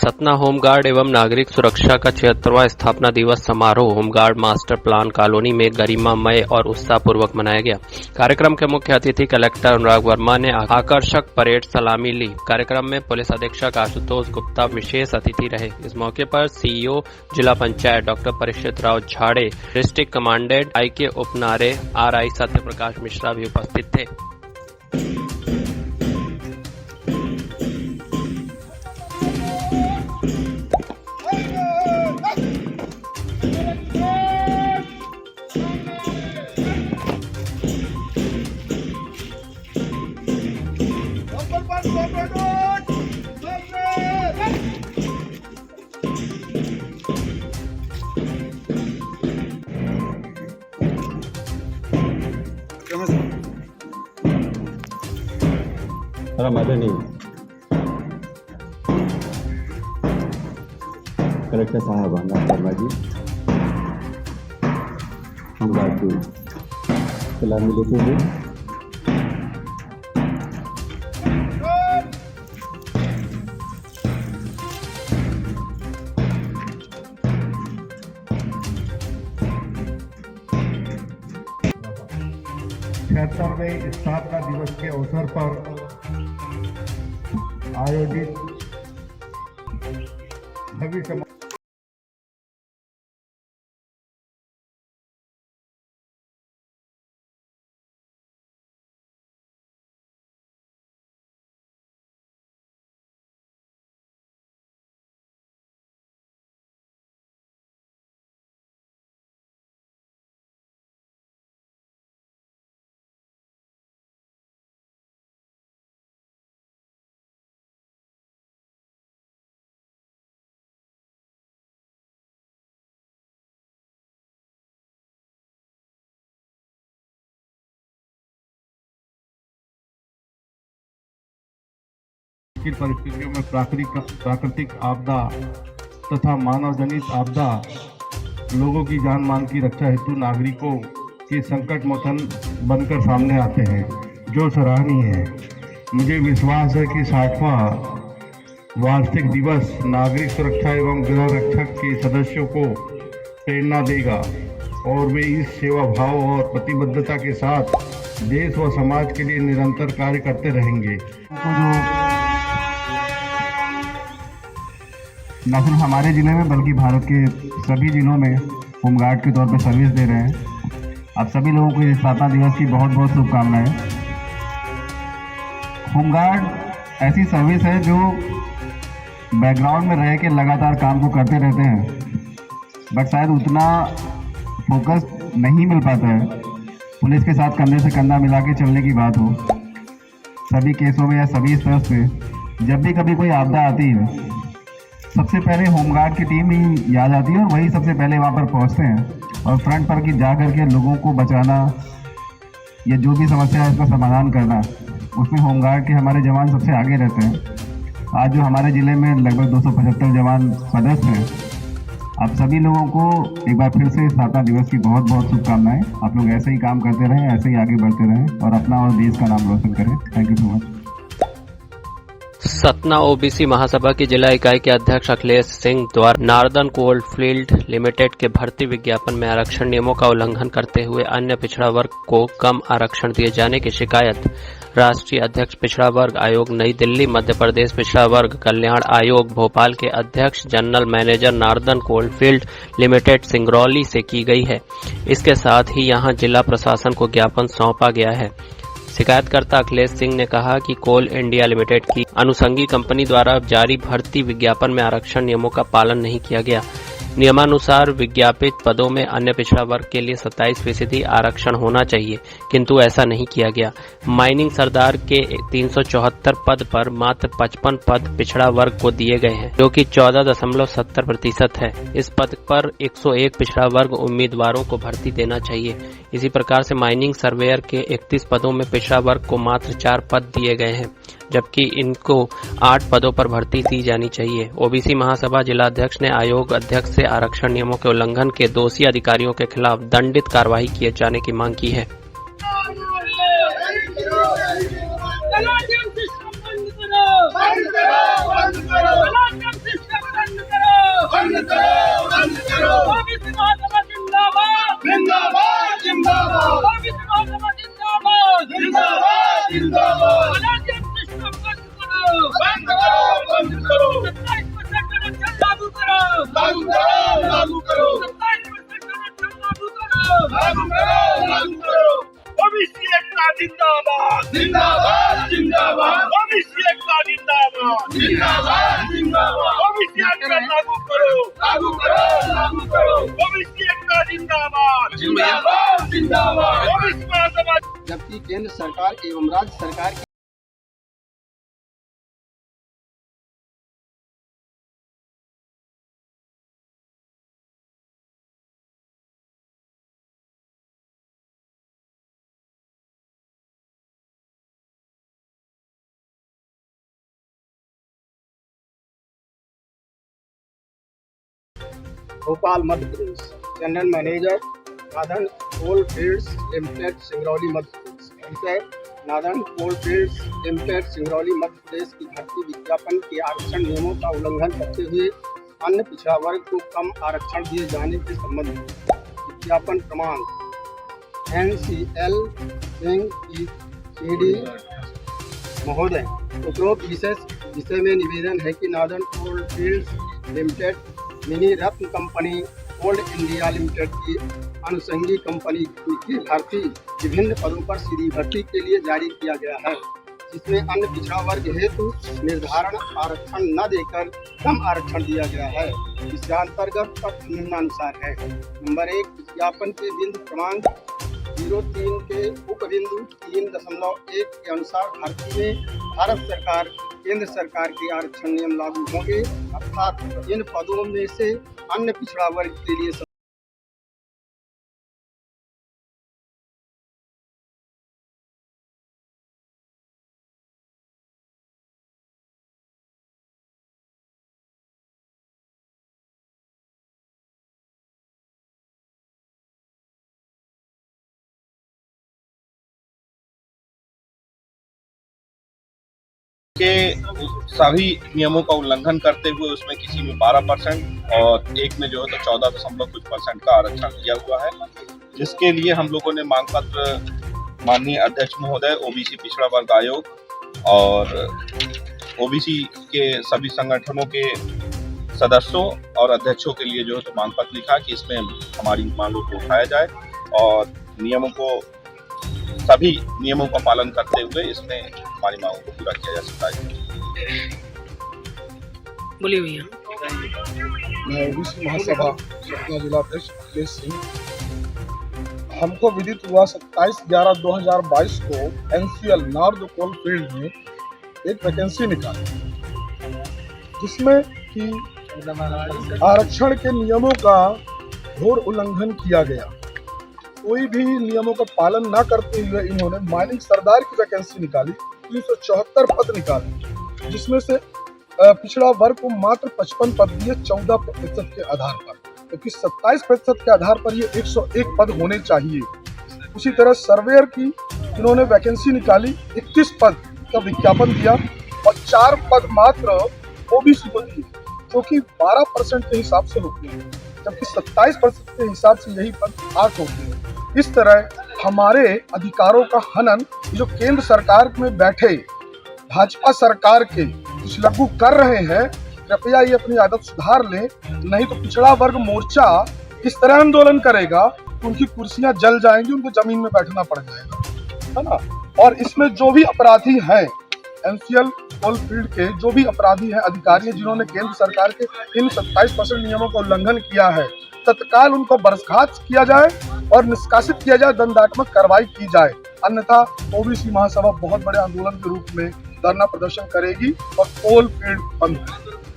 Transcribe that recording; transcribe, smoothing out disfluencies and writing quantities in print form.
Satna home guard एवं नागरिक सुरक्षा का 76वां स्थापना दिवस समारोह होमगार्ड मास्टर प्लान कॉलोनी में गरिमामय और उत्साहपूर्वक मनाया गया। कार्यक्रम के मुख्य अतिथि कलेक्टर अनुराग वर्मा ने आकर्षक परेड सलामी ली। कार्यक्रम में पुलिस अधीक्षक आशुतोष गुप्ता विशेष अतिथि रहे। इस मौके पर सीईओ जिला पंचायत डॉक्टर परीक्षित राव झाड़े, district commandant IK उपनारे, RI Satya Prakash Mishra भी उपस्थित थे। मादरणीय कलेक्टर साहब अनुराग वर्मा जी होमगार्ड की सलामी लेते हुए छिहत्तरवें स्थापना दिवस के अवसर पर आयोजित भव्य परिस्थितियों में प्राकृतिक आपदा तथा मानव जनित आपदा लोगों की जान मान की रक्षा हेतु नागरिकों के संकट मोचन बनकर सामने आते हैं, जो सराहनीय है। मुझे विश्वास है कि 60वां वार्षिक दिवस नागरिक सुरक्षा एवं गृह रक्षक के सदस्यों को प्रेरणा देगा और वे इस सेवा भाव और प्रतिबद्धता के साथ देश व समाज के लिए निरंतर कार्य करते रहेंगे। न सिर्फ हमारे ज़िले में बल्कि भारत के सभी ज़िलों में होमगार्ड के तौर पर सर्विस दे रहे हैं। आप सभी लोगों को इस स्थापना दिवस की बहुत बहुत शुभकामनाएं। होमगार्ड ऐसी सर्विस है जो बैकग्राउंड में रह के लगातार काम को करते रहते हैं, बट शायद उतना फोकस नहीं मिल पाता है। पुलिस के साथ कंधे से कंधा मिला के चलने की बात हो, सभी केसों में या सभी स्तर पे जब भी कभी कोई आपदा आती है, सबसे पहले होमगार्ड की टीम ही याद आती है और वही सबसे पहले वहाँ पर पहुँचते हैं और फ्रंट पर जा करके लोगों को बचाना या जो भी समस्या है उसका समाधान करना, उसमें होमगार्ड के हमारे जवान सबसे आगे रहते हैं। आज जो हमारे ज़िले में लगभग 275 जवान सदस्य हैं, आप सभी लोगों को एक बार फिर से स्थापना दिवस की बहुत बहुत शुभकामनाएं। आप लोग ऐसे ही काम करते रहें, ऐसे ही आगे बढ़ते रहें और अपना और देश का नाम रोशन करें। Thank you so much. Satna OBC महासभा की जिला इकाई के अध्यक्ष अखिलेश सिंह द्वारा नार्दन कोलफील्ड लिमिटेड के भर्ती विज्ञापन में आरक्षण नियमों का उल्लंघन करते हुए अन्य पिछड़ा वर्ग को कम आरक्षण दिए जाने की शिकायत राष्ट्रीय अध्यक्ष पिछड़ा वर्ग आयोग नई दिल्ली, मध्य प्रदेश पिछड़ा वर्ग कल्याण आयोग भोपाल के अध्यक्ष general manager northern coalfield limited Singrauli से की गई है। इसके साथ ही यहां जिला प्रशासन को ज्ञापन सौंपा गया है। शिकायतकर्ता अखिलेश सिंह ने कहा कि कोल इंडिया लिमिटेड की अनुषंगी कंपनी द्वारा जारी भर्ती विज्ञापन में आरक्षण नियमों का पालन नहीं किया गया। नियमानुसार विज्ञापित पदों में अन्य पिछड़ा वर्ग के लिए 27% आरक्षण होना चाहिए, किंतु ऐसा नहीं किया गया। माइनिंग सरदार के 374 पद पर मात्र 55 पद पिछड़ा वर्ग को दिए गए हैं, जो कि 14.70% है। इस पद पर 101 पिछड़ा वर्ग उम्मीदवारों को भर्ती देना चाहिए। इसी प्रकार से माइनिंग सर्वेयर के 31 पदों में पिछड़ा वर्ग को मात्र 4 पद दिए गए हैं, जबकि इनको 8 पदों पर भर्ती दी जानी चाहिए। ओबीसी महासभा जिलाध्यक्ष ने आयोग अध्यक्ष से आरक्षण नियमों के उल्लंघन के दोषी अधिकारियों के खिलाफ दंडित कार्रवाई किए जाने की मांग की है। बंद करो, बंद करो। ओबीसी महासभा जिंदाबाद, जिंदाबाद, जिंदाबाद, ओबीसी महासभा जिंदाबाद, जिंदाबाद, जिंदाबाद। अनाधिकृत सिस्टम बंद करो, बंद करो, बंद करो। 27% आरक्षण लागू करो, लागू करो, लागू करो। 27% आरक्षण लागू करो, लागू करो, लागू करो। ओबीसी एकता जिंदाबाद, जिंदाबाद, जिंदाबाद, ओबीसी एकता जिंदाबाद, जिंदाबाद, जिंदाबाद। ओबीसी आरक्षण लागू करो, लागू करो, लागू करो। ओबीसी एकता जिंदाबाद, जिंदाबाद, जिंदाबाद। ओबीसी महासभा। जबकि केंद्र सरकार एवं राज्य सरकार की भोपाल मध्य प्रदेश जनरल मैनेजर नादन कोल फील्ड्स लिमिटेड सिंगरौली मध्य प्रदेश। विषय नादन कोल फील्ड्स लिमिटेड सिंगरौली मध्य प्रदेश की भर्ती विज्ञापन के आरक्षण नियमों का उल्लंघन करते हुए अन्य पिछड़ा वर्ग को कम आरक्षण दिए जाने के संबंध में विज्ञापन क्रमांक NCL सिंह CD महोदय उपरोक्त विषय में निवेदन है कि नादन कोल फील्ड्स लिमिटेड मिनी रत्न कंपनी ओल्ड इंडिया लिमिटेड की अनुषंगी कंपनी की भर्ती विभिन्न पदों पर सीधी भर्ती के लिए जारी किया गया है, जिसमें अन्य पिछड़ा वर्ग हेतु निर्धारण आरक्षण न देकर कम आरक्षण दिया गया है। इसके अंतर्गत तथ्य निम्नानुसार है। नंबर 1, विज्ञापन के बिंदु क्रमांक 03 के उपबिंदु 3.1 के अनुसार भर्ती में भारत सरकार केंद्र सरकार के आरक्षण नियम लागू होंगे, अर्थात इन पदों में से अन्य पिछड़ा वर्ग के लिए के सभी नियमों का उल्लंघन करते हुए उसमें किसी में 12% और एक में जो है तो 14% का आरक्षण दिया हुआ है, जिसके लिए हम लोगों ने मांग पत्र माननीय अध्यक्ष महोदय ओबीसी पिछड़ा वर्ग आयोग और ओबीसी के सभी संगठनों के सदस्यों और अध्यक्षों के लिए जो है तो मांग पत्र लिखा कि इसमें हमारी मांगों को उठाया जाए और सभी नियमों का पालन करते हुए इसमें हमारी मांगों को पूरा किया जा सकता है। बोलिए भैया। मैं ओबीसी महासभा सतना जिलाध्यक्ष अखिलेश सिंह। हमको विदित हुआ 27/11/2022 को NCL नॉर्थ कोल फील्ड में एक वैकेंसी निकाली, जिसमें कि आरक्षण के नियमों का घोर उल्लंघन किया गया। कोई भी नियमों का पालन न करते हुए इन्होंने माइनिंग सरदार की वैकेंसी निकाली, 374 पद निकाले, जिसमें से पिछड़ा वर्ग को मात्र 55 पद दिए 14% के आधार पर, क्योंकि 27% के आधार पर ये 101 पद होने चाहिए। उसी तरह सर्वेयर की इन्होंने वैकेंसी निकाली, 21 पद का विज्ञापन दिया और 4 पद मात्र ओबीसी को दिए, जो कि 12% के हिसाब से होते हैं, जबकि 27% के हिसाब से यही पद 8 होते हैं। इस तरह हमारे अधिकारों का हनन जो केंद्र सरकार में बैठे भाजपा सरकार के कुछ लागू कर रहे हैं, कृपया ये अपनी आदत सुधार लें, नहीं तो पिछड़ा वर्ग मोर्चा इस तरह आंदोलन करेगा कि उनकी कुर्सियां जल जाएंगी, उनको जमीन में बैठना पड़ जाएगा, है ना। और इसमें जो भी अपराधी हैं, NCL कोल फील्ड के जो भी अपराधी हैं, अधिकारी हैं, जिन्होंने केंद्र सरकार के इन 27% नियमों का उल्लंघन किया है, तत्काल उनको बर्खास्त किया जाए और निष्कासित किया जाए, दंडात्मक कार्रवाई की जाए। अन्यथा ओबीसी महासभा बहुत बड़े आंदोलन के रूप में धरना प्रदर्शन करेगी और कोल फील्ड बंद करेगी।